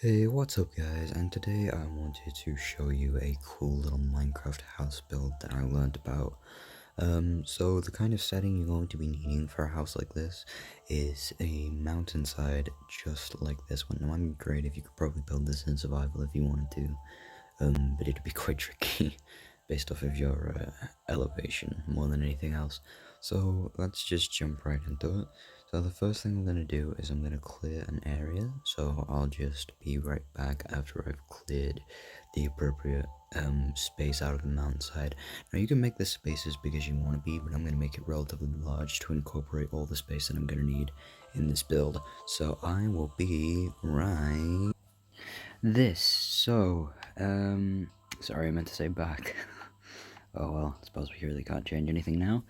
Hey, what's up guys? And today I wanted to show you a cool little Minecraft house build that I learned about. So the kind of setting you're going to be needing for a house like this is a mountainside just like this one. Now, I'm great if you could probably build this in survival if you wanted to, but it'd be quite tricky based off of your elevation more than anything else. So let's just jump right into it. So the first thing I'm going to do is I'm going to clear an area, so I'll just be right back after I've cleared the appropriate space out of the mountainside. Now you can make this space as big as you want to be, but I'm going to make it relatively large to incorporate all the space that I'm going to need in this build. So I will be right this. Sorry, I meant to say back. Oh well, I suppose we really can't change anything now.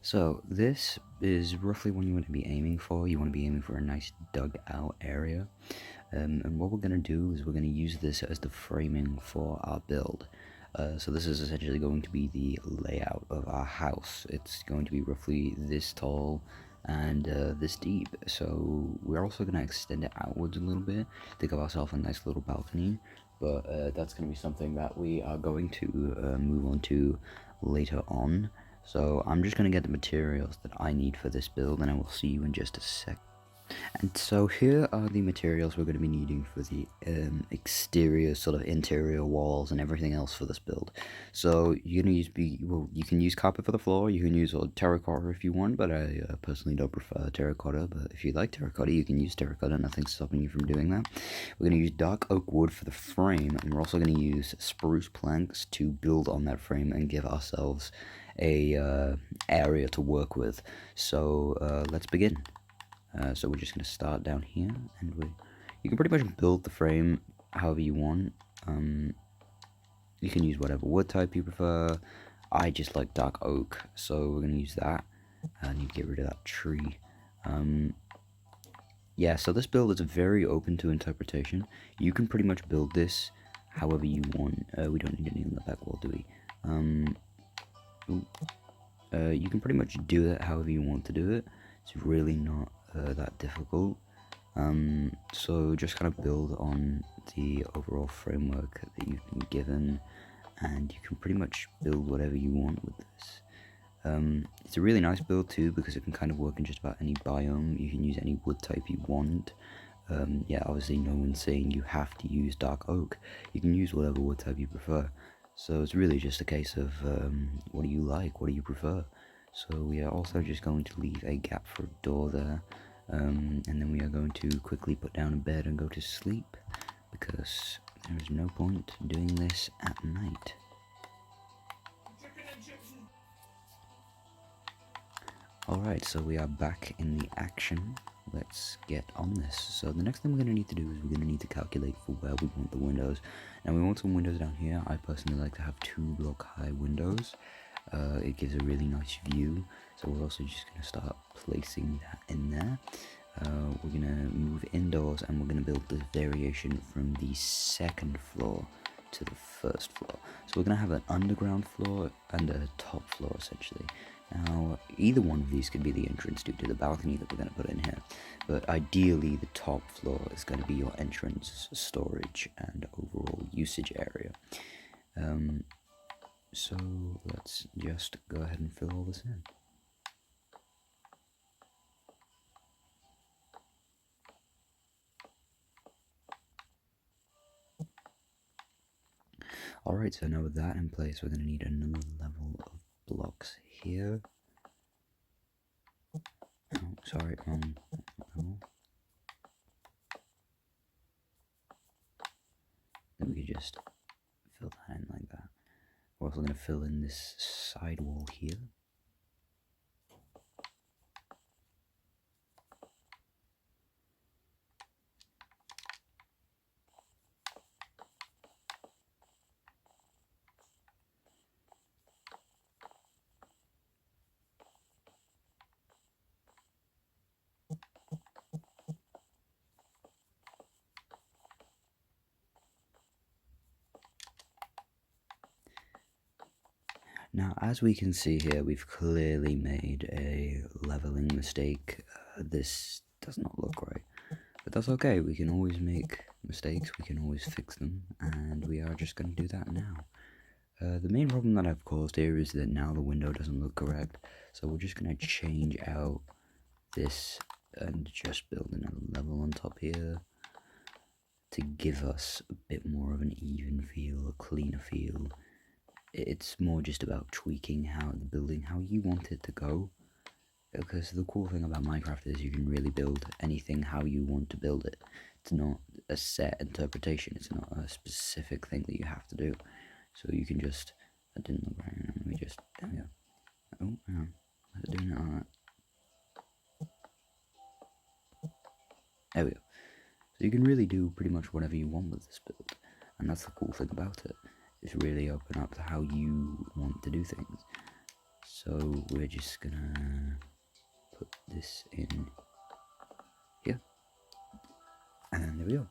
So this is roughly what you want to be aiming for. You want to be aiming for a nice dug out area. And what we're going to do is we're going to use this as the framing for our build. So this is essentially going to be the layout of our house. It's going to be roughly this tall and this deep. So we're also going to extend it outwards a little bit to give ourselves a nice little balcony. But that's going to be something that we are going to move on to later on. So I'm just going to get the materials that I need for this build, and I will see you in just a sec. And so here are the materials we're going to be needing for the exterior, sort of interior walls and everything else for this build. So you're going to you can use carpet for the floor, you can use terracotta if you want, but I personally don't prefer terracotta. But if you like terracotta, you can use terracotta, nothing's stopping you from doing that. We're going to use dark oak wood for the frame, and we're also going to use spruce planks to build on that frame and give ourselves a area to work with. So let's begin. So we're just going to start down here, and you can pretty much build the frame however you want. You can use whatever wood type you prefer. I just like dark oak, so we're going to use that. I need to get rid of that tree. Yeah, so this build is very open to interpretation. You can pretty much build this however you want. We don't need any on the back wall, do we? You can pretty much do it however you want to do it. It's really not that difficult. So just kind of build on the overall framework that you've been given, and you can pretty much build whatever you want with this. It's a really nice build too, because it can kind of work in just about any biome. You can use any wood type you want. Yeah, obviously no one's saying you have to use dark oak. You can use whatever wood type you prefer. So it's really just a case of what do you like, what do you prefer. So we are also just going to leave a gap for a door there. And then we are going to quickly put down a bed and go to sleep, because there is no point doing this at night. Alright, so we are back in the action. Let's get on this. So the next thing we're going to need to do is we're going to need to calculate for where we want the windows. Now we want some windows down here. I personally like to have 2-block high windows. It gives a really nice view. So we're also just going to start placing that in there. We're going to move indoors, and we're going to build this variation from the second floor to the first floor. So we're going to have an underground floor and a top floor essentially. Now, either one of these could be the entrance due to the balcony that we're going to put in here, but ideally the top floor is going to be your entrance, storage, and overall usage area. So let's just go ahead and fill all this in. Alright, so now with that in place, we're going to need another level of blocks here. Oh, sorry, wrong level. Then we could just fill that in like that. We're also going to fill in this side wall here. Now, as we can see here, we've clearly made a leveling mistake. This does not look right, but that's okay. We can always make mistakes, we can always fix them, and we are just going to do that now. The main problem that I've caused here is that now the window doesn't look correct, so we're just going to change out this and just build another level on top here to give us a bit more of an even feel, a cleaner feel. It's more just about tweaking how the building, how you want it to go, because the cool thing about Minecraft is you can really build anything how you want to build it. It's not a set interpretation, it's not a specific thing that you have to do. So you can just, that didn't look right, let me just, there we go. Oh, hang on, why is it doing it like that? There we go. So you can really do pretty much whatever you want with this build, and that's the cool thing about it. It's really open up to how you want to do things. So we're just gonna put this in here, and then there we go.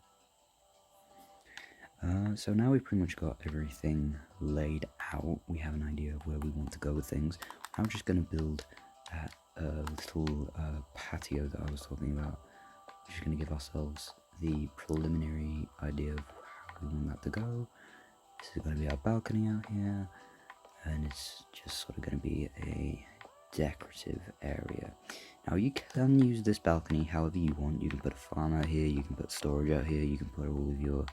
So now we've pretty much got everything laid out. We have an idea of where we want to go with things. I'm just gonna build that little patio that I was talking about. We're just gonna give ourselves the preliminary idea of how we want that to go. This is going to be our balcony out here, and it's just sort of going to be a decorative area. Now you can use this balcony however you want. You can put a farm out here, you can put storage out here, you can put all of your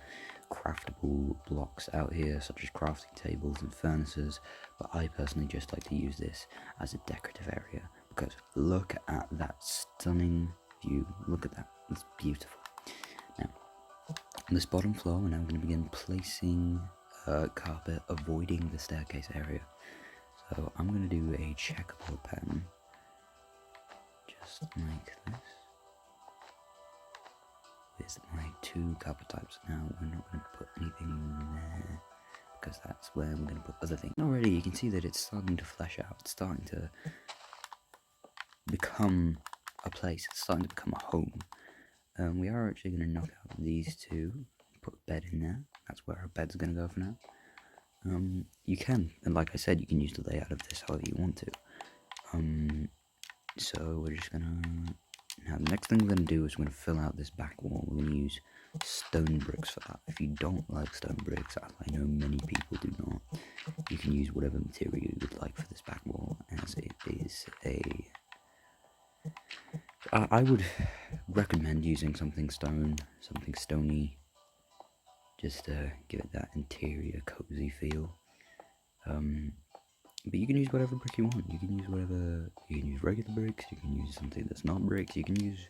craftable blocks out here, such as crafting tables and furnaces, but I personally just like to use this as a decorative area, because look at that stunning view. Look at that, it's beautiful. Now, on this bottom floor, we're now going to begin placing carpet, avoiding the staircase area. So I'm going to do a checkerboard pattern, just like this, with my 2 carpet types. Now we're not going to put anything there, because that's where we're going to put other things. Already you can see that it's starting to flesh out, it's starting to become a place, it's starting to become a home. We are actually going to knock out these 2, put a bed in there. That's where our bed's going to go for now. You can, and like I said, you can use the layout of this however you want to. So we're just gonna, now the next thing we're gonna do is we're gonna fill out this back wall. We're gonna use stone bricks for that. If you don't like stone bricks, I know many people do not, you can use whatever material you would like for this back wall, as it is a, I would recommend using something stony, just to give it that interior cozy feel. But you can use whatever brick you want. You can use regular bricks, you can use something that's not bricks, you can use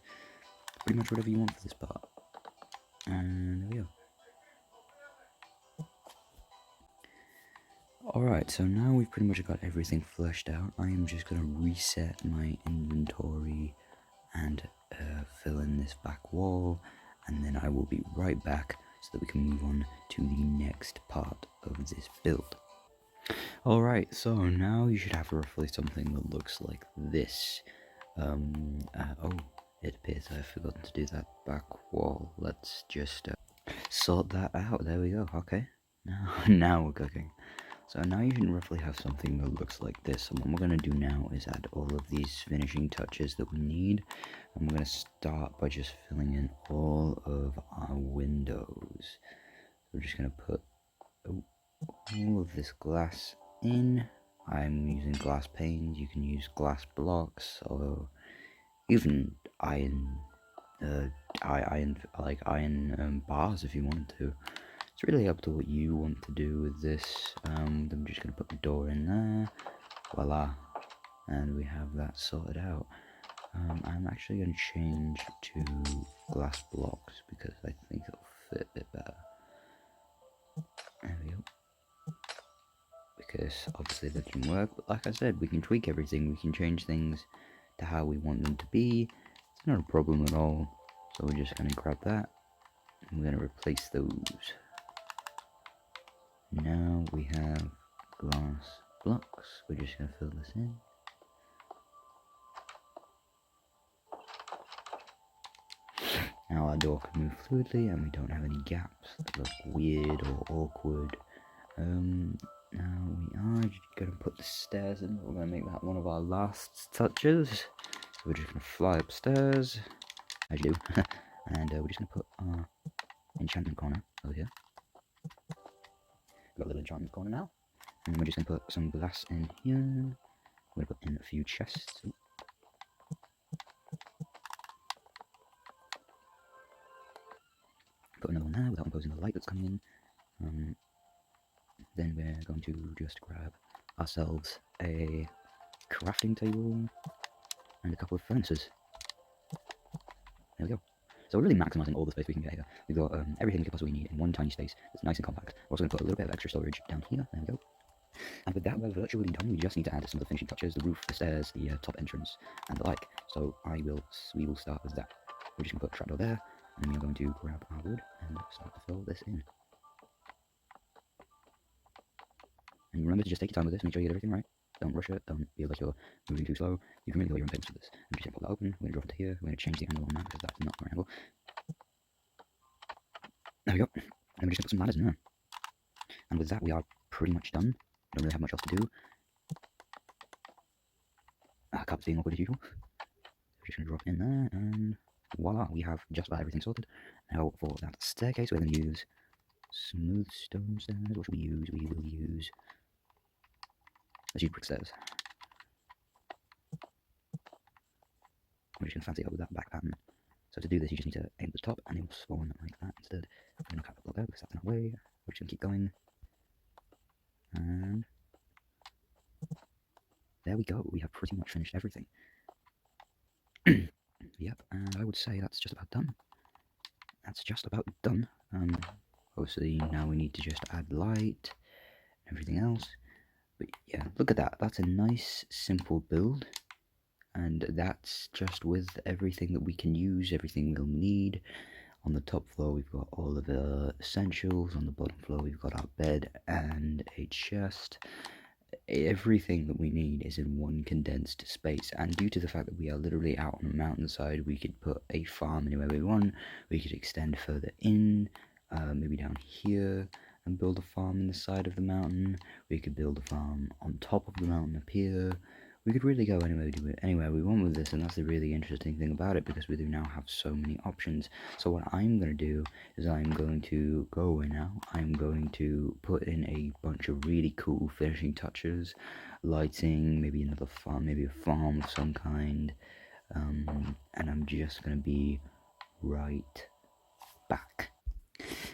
pretty much whatever you want for this part. And there we go. Alright, so now we've pretty much got everything fleshed out. I am just going to reset my inventory and fill in this back wall, and then I will be right back so that we can move on to the next part of this build. Alright, so now you should have roughly something that looks like this. Oh, it appears I've forgotten to do that back wall. Let's just sort that out. There we go. Okay, now we're cooking. So now you should roughly have something that looks like this. And what we're going to do now is add all of these finishing touches that we need. And we're going to start by just filling in all of our windows. We're just going to put all of this glass in. I'm using glass panes. You can use glass blocks or even iron bars if you wanted to. It's really up to what you want to do with this. I'm just going to put the door in there. Voila. And we have that sorted out. I'm actually going to change to glass blocks because I think it'll fit a bit better. There we go. Because obviously that didn't work, but like I said, we can tweak everything. We can change things to how we want them to be. It's not a problem at all. So we're just going to grab that and we're going to replace those. Now we have glass blocks. We're just going to fill this in. Now our door can move fluidly and we don't have any gaps that look weird or awkward. Now we are going to put the stairs in. We're going to make that one of our last touches. So we're just going to fly upstairs, as you do, and we're just going to put our enchantment corner over here. Got a little enchantment corner now. And we're just going to put some glass in here. We're going to put in a few chests. Ooh. Put another one there without imposing the light that's coming in. Then we're going to just grab ourselves a crafting table and a couple of furnaces. There we go. So we're really maximising all the space we can get here. We've got everything we could possibly need in one tiny space that's nice and compact. We're also going to put a little bit of extra storage down here. There we go. And with that, we're virtually done. We just need to add some of the finishing touches, the roof, the stairs, the top entrance, and the like. So we will start with that. We're just going to put a trapdoor there, and then we are going to grab our wood and start to fill this in. And remember to just take your time with this, make sure you get everything right. Don't rush it, don't feel like you're moving too slow. You can really hold your own pace with this. I'm just going to pop that open, we're going to drop it to here, we're going to change the angle on that because that's not our angle. There we go. And we're just going to put some ladders in there. And with that, we are pretty much done. Don't really have much else to do. Carpet's being awkward as usual. We're just going to drop in there, and voila, we have just about everything sorted. Now for that staircase, we're going to use smooth stone stairs. What should we use? We will use... let's use brick stairs. We're just going to fancy up with that back pattern. So to do this, you just need to aim at the top, and it will spawn like that instead. I'm going to knock out the block out because that's in our way. We're just going to keep going. And there we go. We have pretty much finished everything. Yep, and I would say that's just about done. That's just about done. Obviously, now we need to just add light and everything else. But yeah, look at that. That's a nice, simple build. And that's just with everything that we can use, everything we'll need. On the top floor, we've got all of the essentials. On the bottom floor, we've got our bed and a chest. Everything that we need is in one condensed space, and due to the fact that we are literally out on a mountainside, we could put a farm anywhere we want. We could extend further in, maybe down here, and build a farm in the side of the mountain. We could build a farm on top of the mountain up here. We could really go anywhere we want with this, and that's the really interesting thing about it, because we do now have so many options. So what I'm going to do is I'm going to go away now. I'm going to put in a bunch of really cool finishing touches, lighting, maybe another farm, maybe a farm of some kind, and I'm just going to be right back.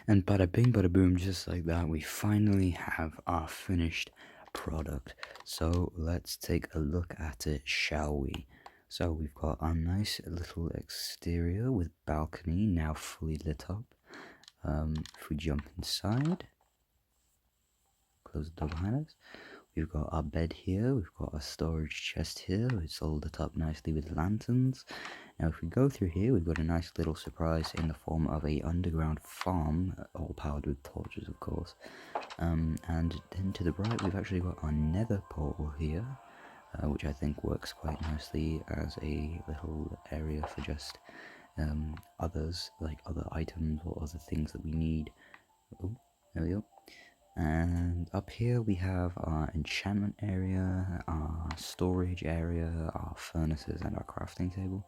And bada bing, bada boom, just like that, we finally have our finished product. So let's take a look at it, shall we? So we've got our nice little exterior with balcony now fully lit up. If we jump inside, close the door behind us, we've got our bed here, we've got our storage chest here, it's all lit up nicely with lanterns. Now if we go through here, we've got a nice little surprise in the form of a underground farm, all powered with torches of course. And then to the right, we've actually got our nether portal here, which I think works quite nicely as a little area for just others, like other items or other things that we need. Oh, there we go. And up here we have our enchantment area, our storage area, our furnaces and our crafting table.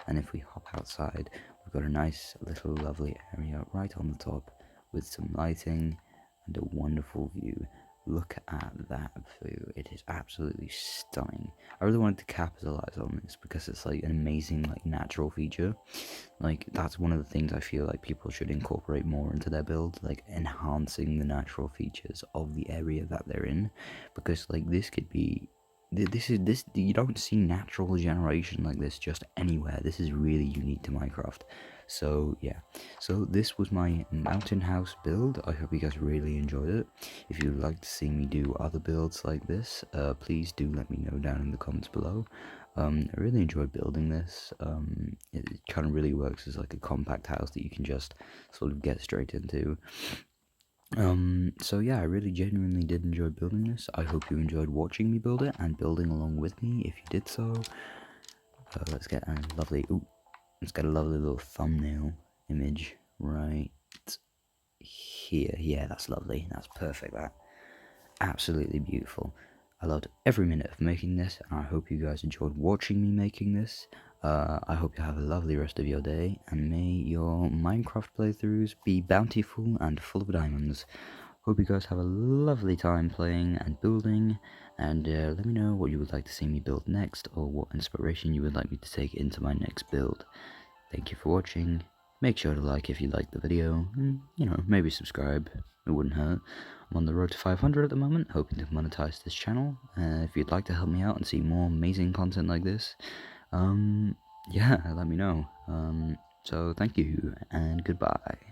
And if we hop outside, we've got a nice little lovely area right on the top with some lighting and a wonderful view. Look at that view, it is absolutely stunning. I really wanted to capitalize on this because it's like an amazing like natural feature. Like that's one of the things I feel like people should incorporate more into their build, like enhancing the natural features of the area that they're in, because like this could be this you don't see natural generation like this just anywhere. This is really unique to Minecraft. So yeah, so this was my mountain house build. I hope you guys really enjoyed it. If you'd like to see me do other builds like this, please do let me know down in the comments below. I really enjoyed building this. It kind of really works as like a compact house that you can just sort of get straight into. So yeah, I really genuinely did enjoy building this. I hope you enjoyed watching me build it and building along with me. If you did so, let's get a lovely little thumbnail image right here. Yeah, that's lovely. That's perfect. That absolutely beautiful. I loved every minute of making this, and I hope you guys enjoyed watching me making this. I hope you have a lovely rest of your day, and may your Minecraft playthroughs be bountiful and full of diamonds. Hope you guys have a lovely time playing and building, and let me know what you would like to see me build next, or what inspiration you would like me to take into my next build. Thank you for watching. Make sure to like if you liked the video, and, maybe subscribe, it wouldn't hurt. I'm on the road to 500 at the moment, hoping to monetize this channel. If you'd like to help me out and see more amazing content like this, yeah, let me know. So thank you, and goodbye.